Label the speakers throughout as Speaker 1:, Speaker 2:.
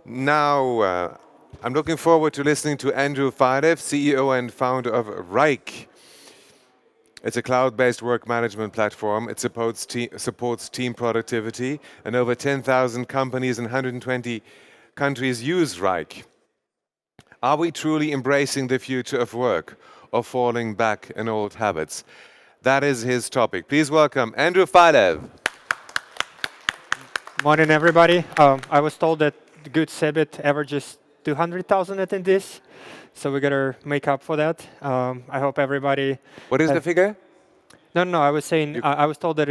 Speaker 1: Now, I'm looking forward to listening to Andrew Filev, CEO and founder of Wrike. It's a cloud-based work management platform. It supports team productivity, and over 10,000 companies in 120 countries use Wrike. Are we truly embracing the future of work or falling back in old habits? That is his topic. Please welcome Andrew Filev.
Speaker 2: Morning, everybody. I was told that the good CeBIT averages 200,000 attendees, so we got to make up for that. I hope everybody.
Speaker 1: What is the figure?
Speaker 2: No. I was saying I was told that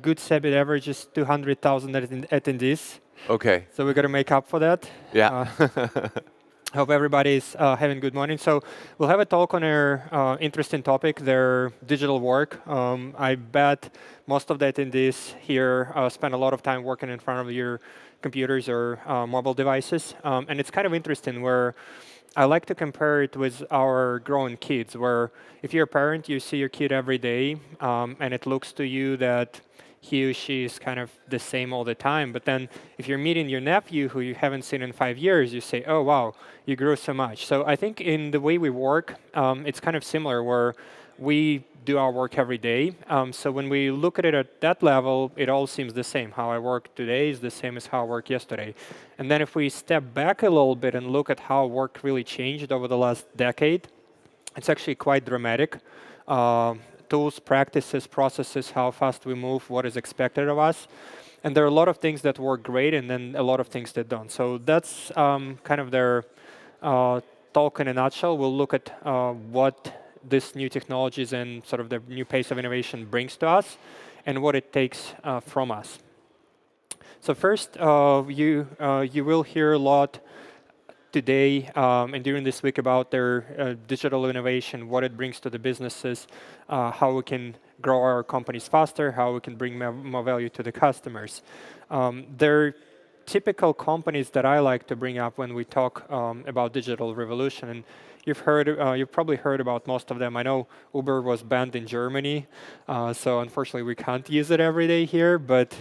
Speaker 2: good CeBIT averages 200,000 attendees.
Speaker 1: Okay.
Speaker 2: So we got to make up for that.
Speaker 1: Yeah.
Speaker 2: I hope everybody's having a good morning. So we'll have a talk on our interesting topic, their digital work. I bet most of the attendees here spend a lot of time working in front of your computers or mobile devices. And it's kind of interesting where I like to compare it with our growing kids, where if you're a parent, you see your kid every day, and it looks to you that he or she is kind of the same all the time. But then if you're meeting your nephew who you haven't seen in 5 years, you say, oh, wow, you grew so much. So I think in the way we work, it's kind of similar where we do our work every day. So when we look at it at that level, it all seems the same. How I work today is the same as how I worked yesterday. And then if we step back a little bit and look at how work really changed over the last decade, it's actually quite dramatic. Tools, practices, processes, how fast we move, what is expected of us. And there are a lot of things that work great and then a lot of things that don't. So that's kind of their talk in a nutshell. We'll look at what this new technologies and sort of the new pace of innovation brings to us and what it takes from us. So first, you will hear a lot today and during this week about their digital innovation, what it brings to the businesses, how we can grow our companies faster, how we can bring more value to the customers. They're typical companies that I like to bring up when we talk about digital revolution. And you've probably heard about most of them. I know Uber was banned in Germany, so unfortunately we can't use it every day here, but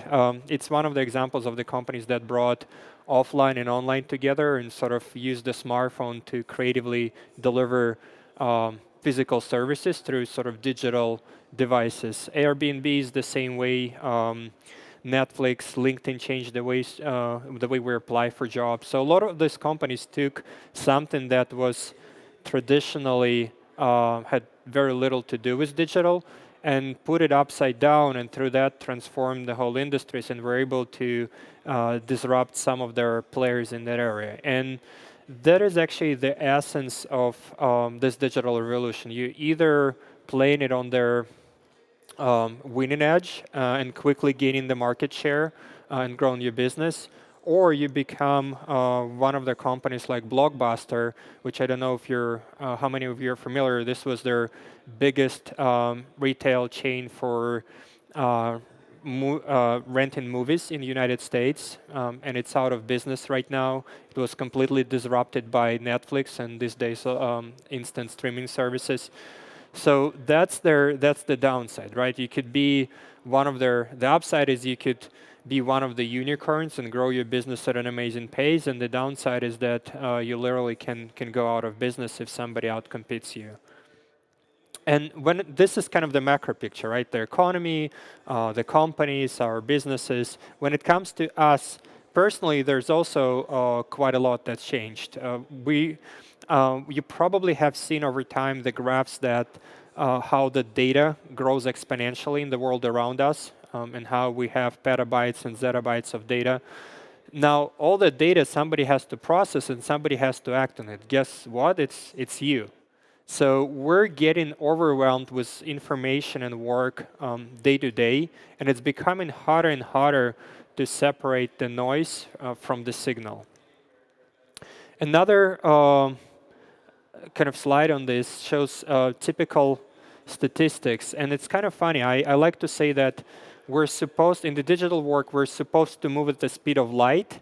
Speaker 2: it's one of the examples of the companies that brought offline and online together and sort of used the smartphone to creatively deliver physical services through sort of digital devices. Airbnb is the same way. Netflix, LinkedIn changed the way we apply for jobs. So a lot of these companies took something that was traditionally had very little to do with digital and put it upside down, and through that transformed the whole industries and were able to disrupt some of their players in that area. And that is actually the essence of this digital revolution. You either playing it on their winning edge and quickly gaining the market share and growing your business, or you become one of the companies like Blockbuster, which I don't know if how many of you are familiar. This was their biggest retail chain for renting movies in the United States, and it's out of business right now. It was completely disrupted by Netflix and these days instant streaming services. So that's the downside, right? You could be one of the upside is you could be one of the unicorns and grow your business at an amazing pace, and the downside is that you literally can go out of business if somebody outcompetes you. And this is kind of the macro picture, right? The economy, the companies, our businesses. When it comes to us personally, there's also quite a lot that's changed. You probably have seen over time the graphs that how the data grows exponentially in the world around us, and how we have petabytes and zettabytes of data. Now, all the data somebody has to process and somebody has to act on it. Guess what? It's you. So we're getting overwhelmed with information and work day to day, and it's becoming harder and harder to separate the noise from the signal. Another kind of slide on this shows typical statistics, and it's kind of funny. I like to say that in the digital work, we're supposed to move at the speed of light,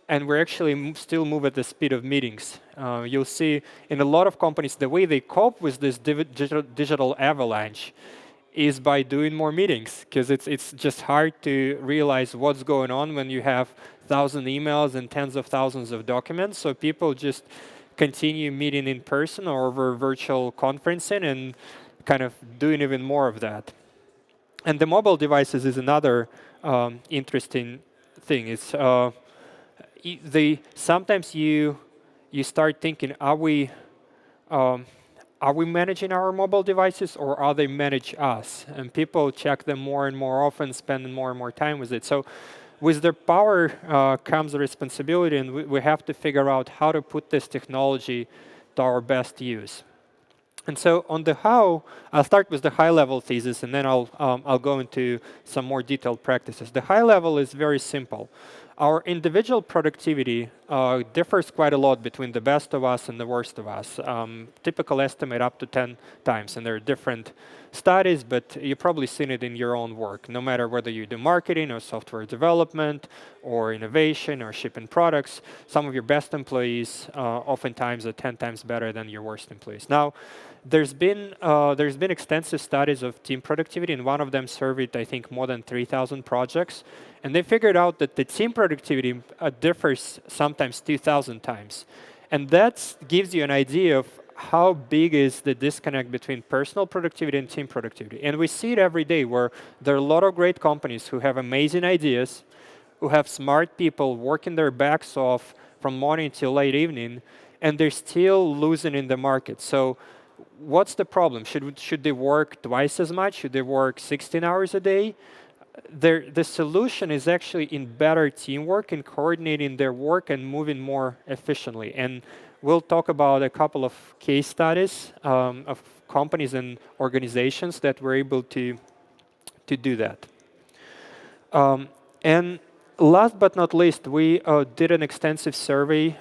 Speaker 2: and we're actually still move at the speed of meetings. You'll see in a lot of companies, the way they cope with this digital avalanche is by doing more meetings, because it's just hard to realize what's going on when you have 1,000 emails and tens of thousands of documents. So people just continue meeting in person or over virtual conferencing and kind of doing even more of that. And the mobile devices is another interesting thing. It's sometimes you start thinking, are we managing our mobile devices or are they manage us? And people check them more and more often, spend more and more time with it. So with the power comes the responsibility, and we have to figure out how to put this technology to our best use. And so on the how, I'll start with the high-level thesis, and then I'll go into some more detailed practices. The high level is very simple. Our individual productivity differs quite a lot between the best of us and the worst of us. Typical estimate up to 10 times, and there are different studies, but you've probably seen it in your own work. No matter whether you do marketing or software development or innovation or shipping products, some of your best employees oftentimes are 10 times better than your worst employees. Now, there's been extensive studies of team productivity, and one of them surveyed, I think, more than 3,000 projects. And they figured out that the team productivity differs sometimes 2,000 times. And that gives you an idea of how big is the disconnect between personal productivity and team productivity. And we see it every day, where there are a lot of great companies who have amazing ideas, who have smart people working their backs off from morning till late evening, and they're still losing in the market. So what's the problem? Should they work twice as much? Should they work 16 hours a day? The solution is actually in better teamwork and coordinating their work and moving more efficiently. And we'll talk about a couple of case studies of companies and organizations that were able to do that. And last but not least, we did an extensive survey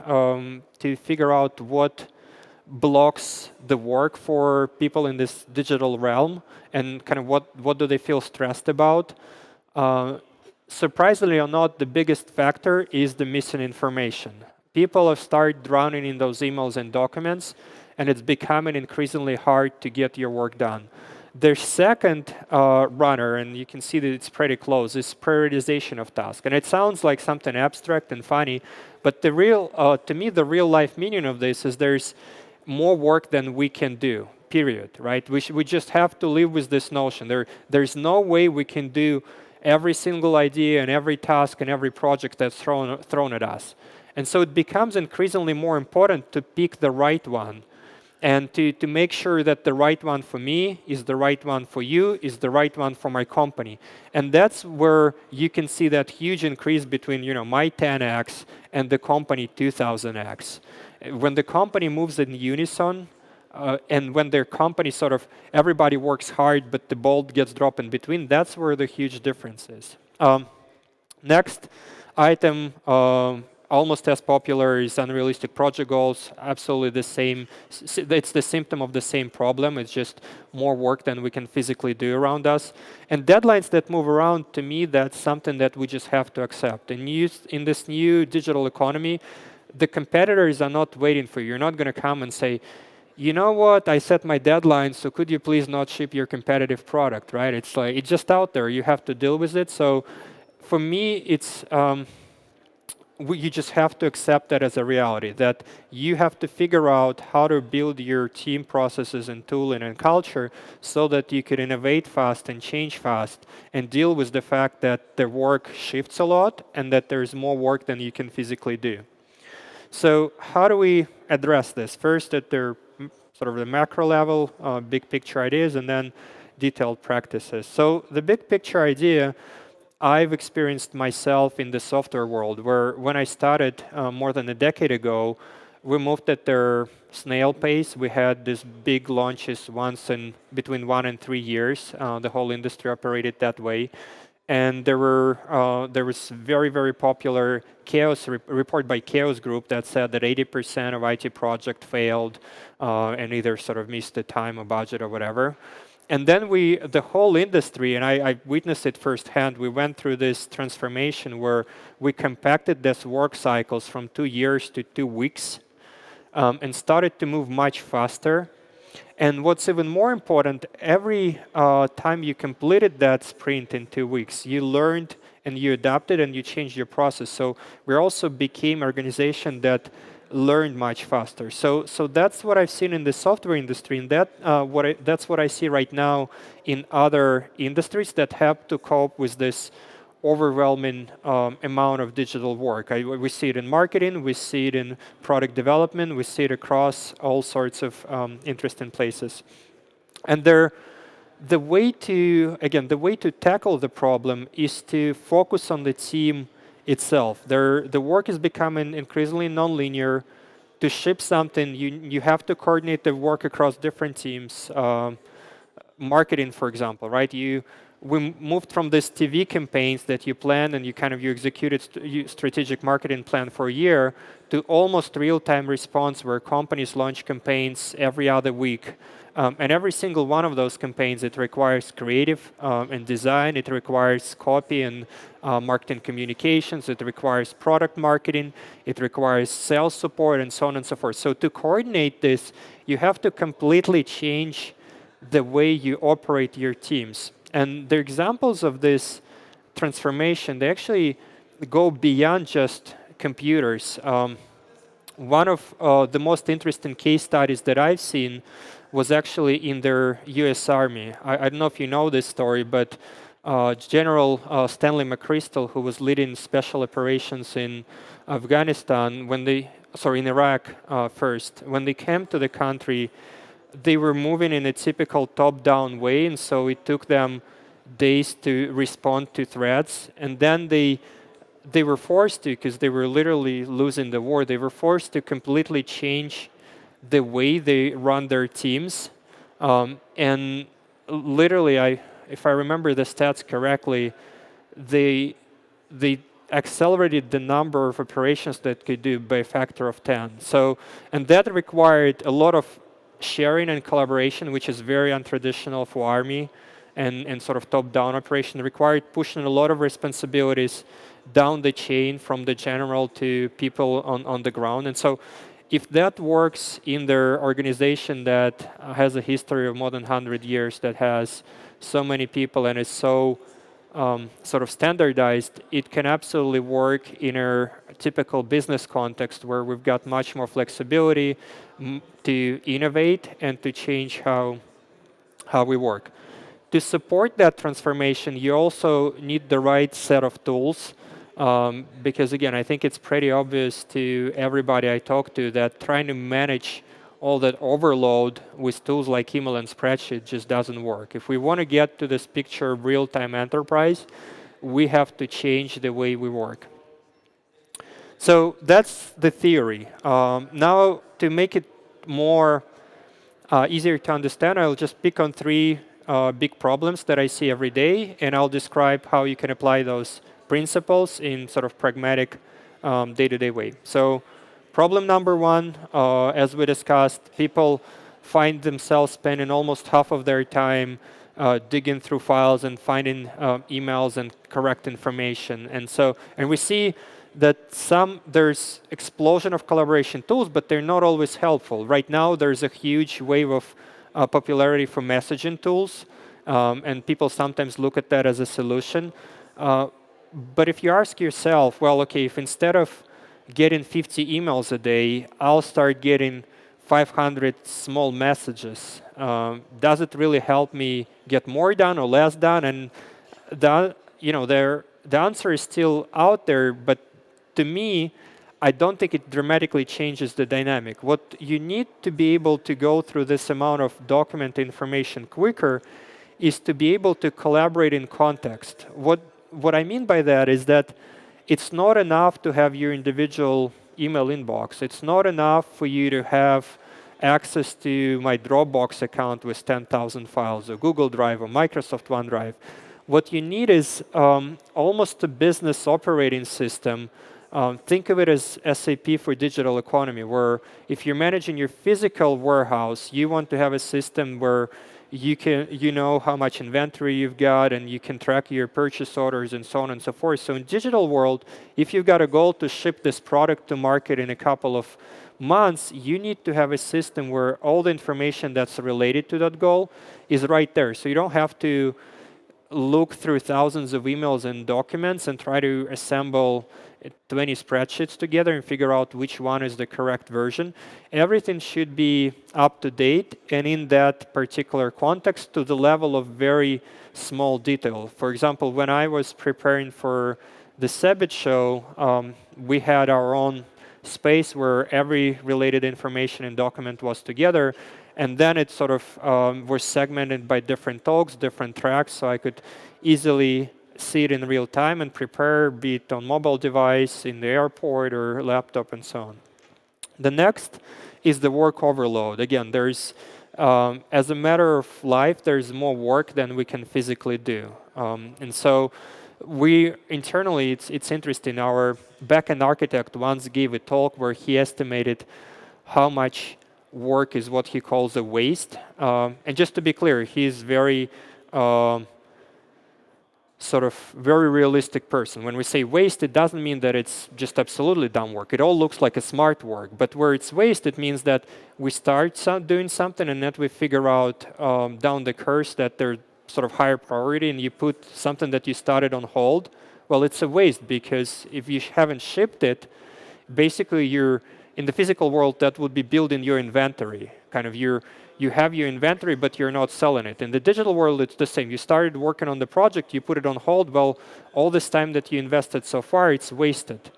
Speaker 2: to figure out what blocks the work for people in this digital realm, and kind of what do they feel stressed about. Surprisingly or not, the biggest factor is the missing information. People have started drowning in those emails and documents, and it's becoming increasingly hard to get your work done. The second runner, and you can see that it's pretty close, is prioritization of tasks. And it sounds like something abstract and funny, but the real, to me, the real life meaning of this is there's more work than we can do, period, right? We just have to live with this notion. There's no way we can do every single idea and every task and every project that's thrown at us. And so it becomes increasingly more important to pick the right one, and to make sure that the right one for me is the right one for you, is the right one for my company. And that's where you can see that huge increase between my 10x and the company 2000x. When the company moves in unison, and when their company sort of, everybody works hard, but the ball gets dropped in between, that's where the huge difference is. Next item, almost as popular, is unrealistic project goals. Absolutely the same. It's the symptom of the same problem. It's just more work than we can physically do around us. And deadlines that move around, to me, that's something that we just have to accept. And in this new digital economy, the competitors are not waiting for you. You're not going to come and say, you know what, I set my deadline, so could you please not ship your competitive product, right? It's like, it's just out there. You have to deal with it. So for me, it's you just have to accept that as a reality, that you have to figure out how to build your team processes and tooling and culture so that you could innovate fast and change fast and deal with the fact that the work shifts a lot and that there's more work than you can physically do. So how do we address this? First, at the sort of the macro level, big picture ideas, and then detailed practices. So the big picture idea I've experienced myself in the software world, where when I started more than a decade ago, we moved at their snail pace. We had these big launches once in between 1 and 3 years. The whole industry operated that way. And there was very, very popular chaos report by Chaos Group that said that 80% of IT projects failed and either sort of missed the time or budget or whatever. And then the whole industry, and I witnessed it firsthand, we went through this transformation where we compacted these work cycles from 2 years to 2 weeks and started to move much faster. And what's even more important, every time you completed that sprint in 2 weeks, you learned and you adapted and you changed your process. So we also became an organization that learned much faster. So that's what I've seen in the software industry, and that's what I see right now in other industries that have to cope with this overwhelming amount of digital work. We see it in marketing, we see it in product development, we see it across all sorts of interesting places. And the way to tackle the problem is to focus on the team itself. The work is becoming increasingly nonlinear. To ship something, you have to coordinate the work across different teams. Marketing, for example, right? We moved from this TV campaigns that you plan and you executed strategic marketing plan for a year to almost real-time response where companies launch campaigns every other week. And every single one of those campaigns, it requires creative and design, it requires copy and marketing communications, it requires product marketing, it requires sales support, and so on and so forth. So to coordinate this, you have to completely change the way you operate your teams. And the examples of this transformation, they actually go beyond just computers. One of the most interesting case studies that I've seen was actually in the US Army. I don't know if you know this story, but General Stanley McChrystal, who was leading special operations in Afghanistan, in Iraq first, when they came to the country, they were moving in a typical top-down way, and so it took them days to respond to threats. And then they were forced to, because they were literally losing the war, they were forced to completely change the way they run their teams. And literally, if I remember the stats correctly, they accelerated the number of operations that could do by a factor of 10. So, and that required a lot of sharing and collaboration, which is very untraditional for Army and sort of top-down operation. It required pushing a lot of responsibilities down the chain from the general to people on the ground. And so if that works in their organization that has a history of more than 100 years, that has so many people and is so sort of standardized, it can absolutely work in a typical business context where we've got much more flexibility to innovate and to change how we work. To support that transformation, you also need the right set of tools. Because again, I think it's pretty obvious to everybody I talk to that trying to manage all that overload with tools like email and spreadsheet just doesn't work. If we want to get to this picture of real-time enterprise, we have to change the way we work. So that's the theory. Now, to make it more easier to understand, I'll just pick on three big problems that I see every day, and I'll describe how you can apply those principles in sort of pragmatic day-to-day way. So problem number one, as we discussed, people find themselves spending almost half of their time digging through files and finding emails and correct information. And we see that there's explosion of collaboration tools, but they're not always helpful. Right now, there's a huge wave of popularity for messaging tools, and people sometimes look at that as a solution. But if you ask yourself, well, okay, if instead of getting 50 emails a day, I'll start getting 500 small messages, does it really help me get more done or less done? And the answer is still out there, but to me, I don't think it dramatically changes the dynamic. What you need to be able to go through this amount of document information quicker is to be able to collaborate in context. What I mean by that is that it's not enough to have your individual email inbox. It's not enough for you to have access to my Dropbox account with 10,000 files, or Google Drive, or Microsoft OneDrive. What you need is almost a business operating system. Think of it as SAP for digital economy, where if you're managing your physical warehouse, you want to have a system where you know how much inventory you've got, and you can track your purchase orders and so on and so forth. So in digital world, if you've got a goal to ship this product to market in a couple of months, you need to have a system where all the information that's related to that goal is right there. So you don't have to look through thousands of emails and documents and try to assemble 20 spreadsheets together and figure out which one is the correct version. Everything should be up to date and in that particular context to the level of very small detail. For example, when I was preparing for the CeBIT show, we had our own space where every related information and document was together. And then it sort of was segmented by different talks, different tracks, so I could easily see it in real time and prepare, be it on mobile device, in the airport, or laptop, and so on. The next is the work overload. Again, there's, as a matter of life, there's more work than we can physically do. And so we internally, it's interesting, our backend architect once gave a talk where he estimated how much work is what he calls a waste. And just to be clear, he's very sort of very realistic person. When we say waste, it doesn't mean that it's just absolutely dumb work. It all looks like a smart work. But where it's waste, it means that we start doing something and then we figure out down the course that they're sort of higher priority and you put something that you started on hold. Well, it's a waste because if you haven't shipped it, basically you're in the physical world, that would be building your inventory. Kind of you have your inventory, but you're not selling it. In the digital world, it's the same. You started working on the project, you put it on hold. Well, all this time that you invested so far, it's wasted.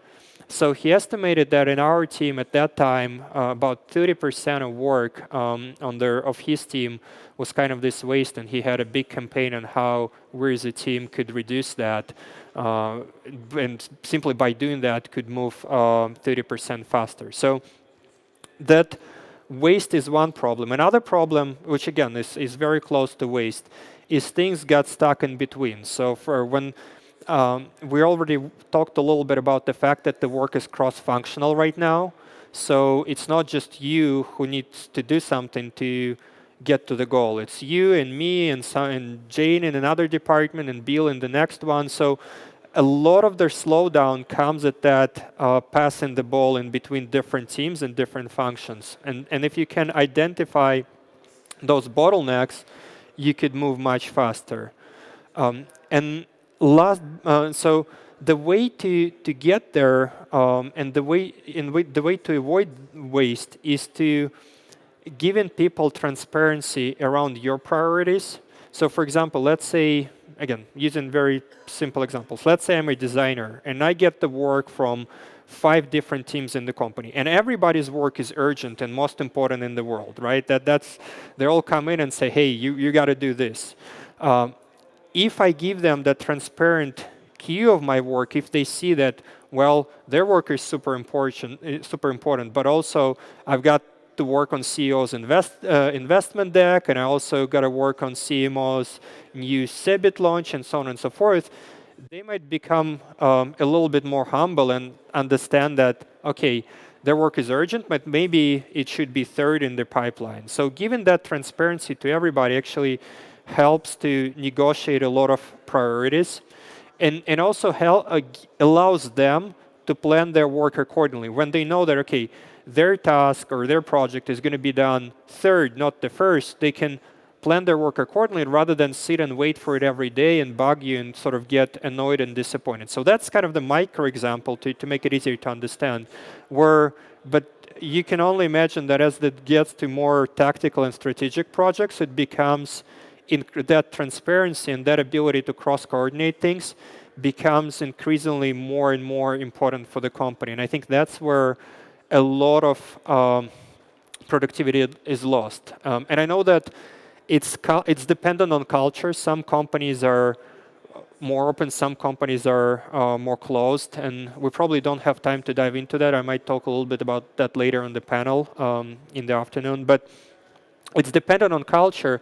Speaker 2: So he estimated that in our team at that time, about 30% of work of his team was kind of this waste, and he had a big campaign on how we as a team could reduce that. And simply by doing that could move 30% faster. So that waste is one problem. Another problem, which again is very close to waste, is things got stuck in between. So for when we already talked a little bit about the fact that the work is cross-functional right now. So it's not just you who needs to do something to get to the goal. It's you and me and Jane in another department and Bill in the next one. So a lot of their slowdown comes at that passing the ball in between different teams and different functions. And if you can identify those bottlenecks, you could move much faster. And so the way to get there and the way to avoid waste is to giving people transparency around your priorities. So for example, let's say, again, using very simple examples. Let's say I'm a designer and I get the work from 5 different teams in the company, and everybody's work is urgent and most important in the world, right? They all come in and say, hey, you got to do this. If I give them the transparent queue of my work, if they see that, well, their work is super important, but also I've got to work on CEO's investment deck, and I also got to work on CMO's new CeBIT launch, and so on and so forth, they might become a little bit more humble and understand that, okay, their work is urgent, but maybe it should be third in the pipeline. So giving that transparency to everybody actually helps to negotiate a lot of priorities, and also allows them to plan their work accordingly. When they know that, okay, their task or their project is going to be done third, not the first, they can plan their work accordingly rather than sit and wait for it every day and bug you and sort of get annoyed and disappointed. So that's kind of the micro example to make it easier to understand. But you can only imagine that as it gets to more tactical and strategic projects, it becomes that transparency and that ability to cross-coordinate things becomes increasingly more and more important for the company. And I think that's where a lot of productivity is lost. And I know that it's dependent on culture. Some companies are more open, some companies are more closed, and we probably don't have time to dive into that. I might talk a little bit about that later on the panel in the afternoon. But it's dependent on culture,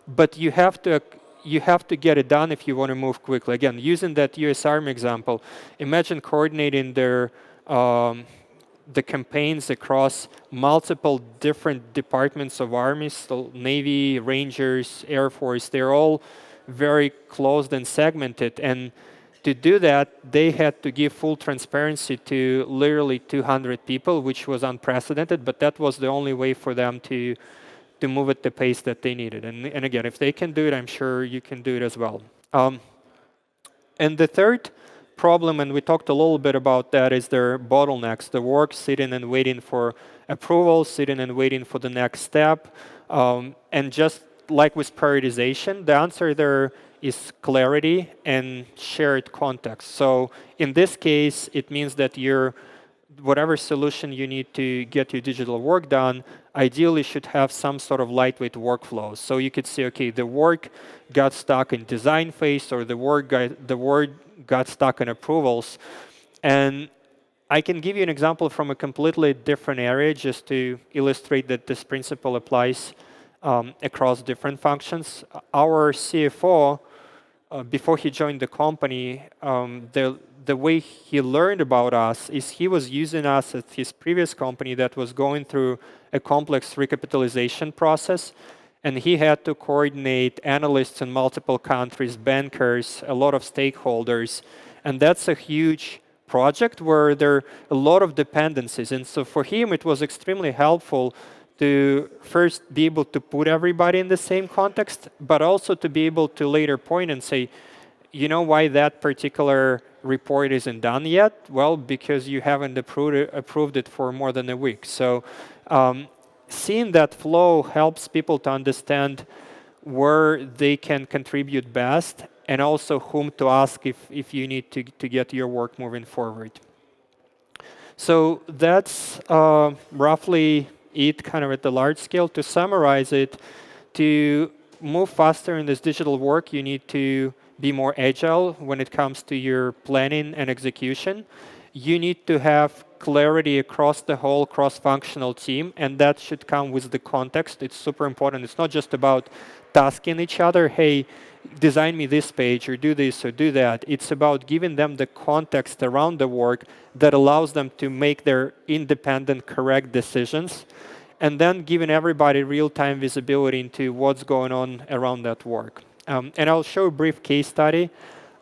Speaker 2: but you have to get it done if you want to move quickly. Again, using that US Army example, imagine coordinating their the campaigns across multiple different departments of armies, so Navy, Rangers, Air Force, they're all very closed and segmented. And to do that, they had to give full transparency to literally 200 people, which was unprecedented, but that was the only way for them to move at the pace that they needed. And again, if they can do it, I'm sure you can do it as well. And the third problem, and we talked a little bit about that, is their bottlenecks, the work sitting and waiting for approval, sitting and waiting for the next step. And just like with prioritization, the answer there is clarity and shared context. So in this case, it means that whatever solution you need to get your digital work done, ideally should have some sort of lightweight workflow. So you could say, okay, the work got stuck in design phase, or the work got stuck in approvals. And I can give you an example from a completely different area just to illustrate that this principle applies across different functions. Our CFO, before he joined the company, the way he learned about us is he was using us at his previous company that was going through a complex recapitalization process. And he had to coordinate analysts in multiple countries, bankers, a lot of stakeholders. And that's a huge project where there are a lot of dependencies. And so for him, it was extremely helpful to first be able to put everybody in the same context, but also to be able to later point and say, you know why that particular report isn't done yet? Well, because you haven't approved it for more than a week. So seeing that flow helps people to understand where they can contribute best, and also whom to ask if you need to get your work moving forward. So that's roughly it, kind of at the large scale. To summarize it, to move faster in this digital work, you need to be more agile when it comes to your planning and execution. You need to have clarity across the whole cross-functional team, and that should come with the context. It's super important. It's not just about tasking each other, hey, design me this page, or do this, or do that. It's about giving them the context around the work that allows them to make their independent, correct decisions, and then giving everybody real-time visibility into what's going on around that work. And I'll show a brief case study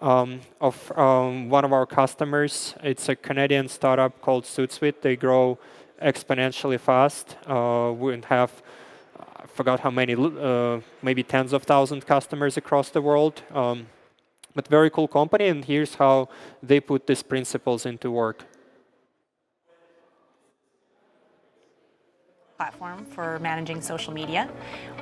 Speaker 2: of one of our customers. It's a Canadian startup called CeBIT. They grow exponentially fast. We have, I forgot how many, maybe tens of thousands customers across the world. But very cool company, and here's how they put these principles into work.
Speaker 3: Platform for managing social media.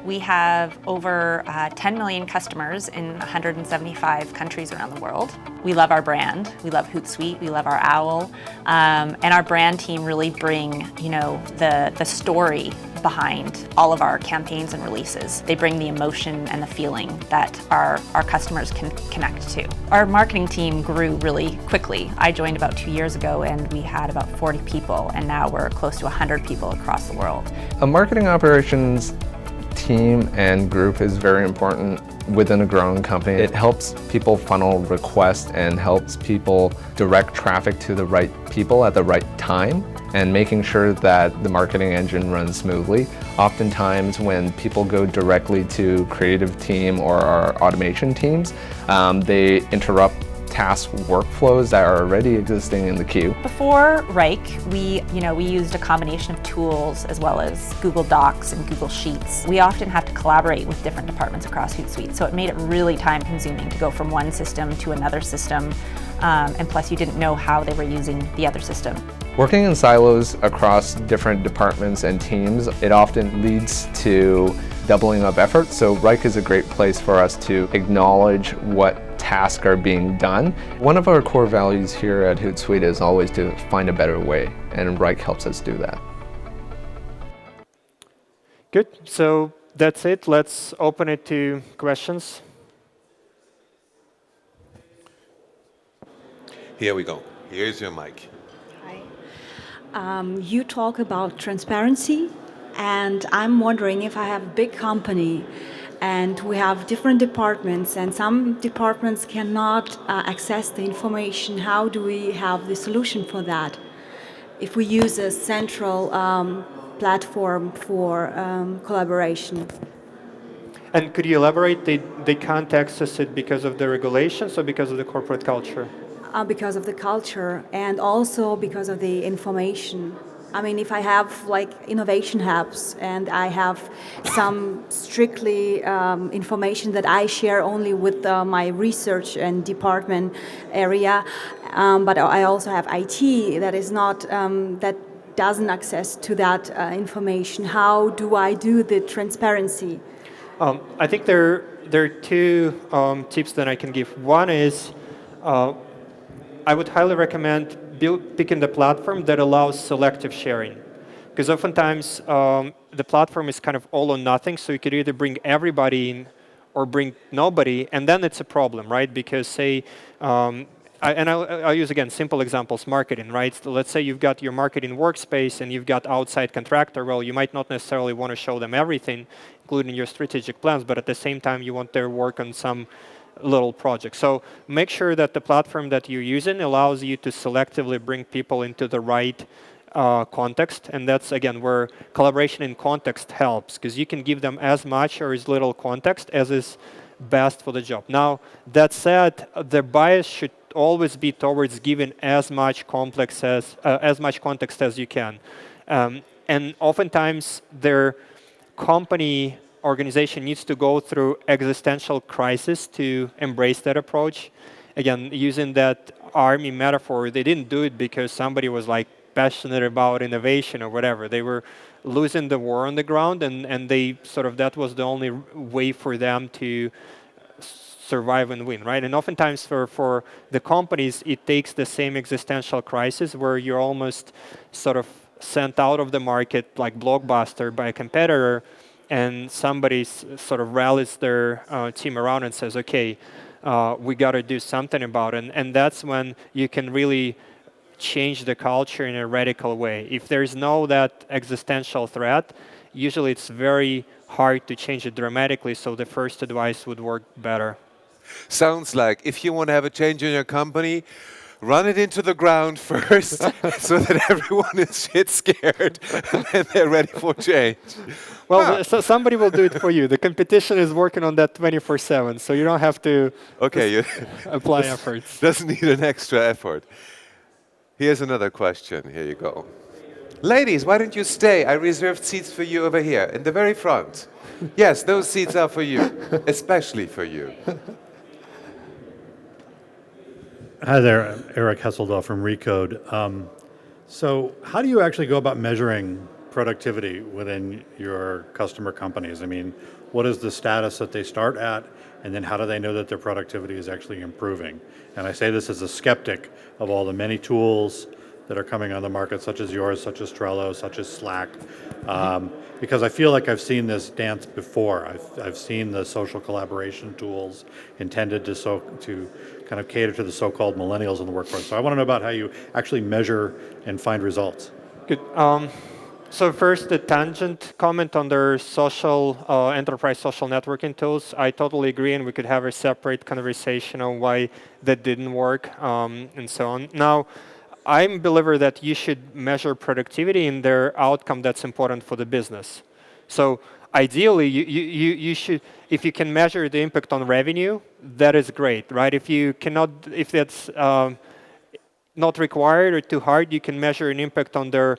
Speaker 3: We have over 10 million customers in 175 countries around the world. We love our brand. We love Hootsuite. We love our owl. And our brand team really bring, the story behind all of our campaigns and releases. They bring the emotion and the feeling that our customers can connect to. Our marketing team grew really quickly. I joined about 2 years ago, and we had about 40 people, and now we're close to 100 people across the world.
Speaker 4: A marketing operations team and group is very important within a growing company. It helps people funnel requests and helps people direct traffic to the right people at the right time, and making sure that the marketing engine runs smoothly. Oftentimes when people go directly to creative team or our automation teams, they interrupt task workflows that are already existing in the queue.
Speaker 3: Before Wrike, we used a combination of tools as well as Google Docs and Google Sheets. We often have to collaborate with different departments across Hootsuite, so it made it really time consuming to go from one system to another system, and plus you didn't know how they were using the other system.
Speaker 4: Working in silos across different departments and teams, it often leads to doubling up effort, so Wrike is a great place for us to acknowledge what tasks are being done. One of our core values here at Hootsuite is always to find a better way, and Wrike helps us do that.
Speaker 2: Good, so that's it. Let's open it to questions.
Speaker 1: Here we go. Here's your mic.
Speaker 5: Hi. You talk about transparency, and I'm wondering, if I have a big company and we have different departments, and some departments cannot access the information, how do we have the solution for that? if we use a central platform for collaboration.
Speaker 2: And could you elaborate? They can't access it because of the regulations or because of the corporate culture?
Speaker 5: Because of the culture and also because of the information. I mean, if I have like innovation hubs and I have some strictly information that I share only with my research and department area, but I also have IT that is not that doesn't access to that information. How do I do the transparency?
Speaker 2: I think there are two tips that I can give. One is I would highly recommend picking the platform that allows selective sharing. Because oftentimes the platform is kind of all or nothing, so you could either bring everybody in or bring nobody, and then it's a problem, right? Because say, I'll use again simple examples, marketing, right? So let's say you've got your marketing workspace and you've got outside contractor. Well, you might not necessarily want to show them everything, including your strategic plans, but at the same time you want their work on some little project. So make sure that the platform that you're using allows you to selectively bring people into the right context, and that's again where collaboration in context helps, because you can give them as much or as little context as is best for the job. Now, that said, the bias should always be towards giving as much context as you can, and oftentimes their company organization needs to go through existential crisis to embrace that approach. Again, using that army metaphor, they didn't do it because somebody was like passionate about innovation or whatever. They were losing the war on the ground, and they sort of, that was the only way for them to survive and win, right? And oftentimes for the companies, it takes the same existential crisis where you're almost sort of sent out of the market like Blockbuster by a competitor, and somebody sort of rallies their team around and says, okay, we got to do something about it. And that's when you can really change the culture in a radical way. If there's no that existential threat, usually it's very hard to change it dramatically, so the first advice would work better.
Speaker 1: Sounds like if you want to have a change in your company, run it into the ground first so that everyone is shit scared and then they're ready for change.
Speaker 2: Well, so somebody will do it for you. The competition is working on that 24/7, so you don't have to apply efforts.
Speaker 1: Doesn't need an extra effort. Here's another question. Here you go. Ladies, why don't you stay? I reserved seats for you over here in the very front. Yes, those seats are for you, especially for you.
Speaker 6: Hi there, Eric Hesseldahl from Recode. So how do you actually go about measuring productivity within your customer companies? I mean, what is the status that they start at, and then how do they know that their productivity is actually improving? And I say this as a skeptic of all the many tools that are coming on the market, such as yours, such as Trello, such as Slack, because I feel like I've seen this dance before. I've seen the social collaboration tools intended to kind of cater to the so-called millennials in the workforce. So I want to know about how you actually measure and find results.
Speaker 2: Good. So first, the tangent comment on their social enterprise social networking tools. I totally agree, and we could have a separate conversation on why that didn't work and so on. Now, I'm a believer that you should measure productivity in their outcome that's important for the business. So ideally, you should, if you can measure the impact on revenue, that is great, right? If you cannot, if that's not required or too hard, you can measure an impact on their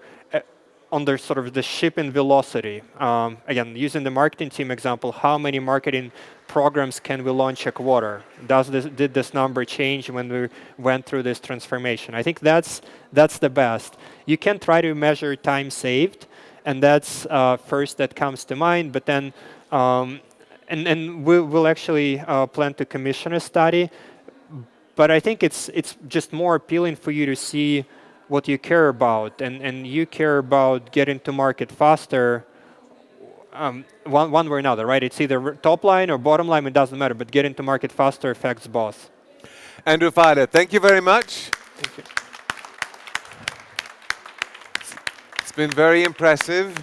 Speaker 2: sort of the shipping velocity. Again, using the marketing team example, how many marketing programs can we launch a quarter? Did this number change when we went through this transformation? I think that's the best. You can try to measure time saved, and that's first that comes to mind. But then, and we'll actually plan to commission a study. But I think it's just more appealing for you to see what you care about, and you care about getting to market faster, one way or another, right? It's either top line or bottom line, it doesn't matter, but getting to market faster affects both.
Speaker 1: Andrew Filev, thank you very much.
Speaker 2: Thank you.
Speaker 1: It's been very impressive.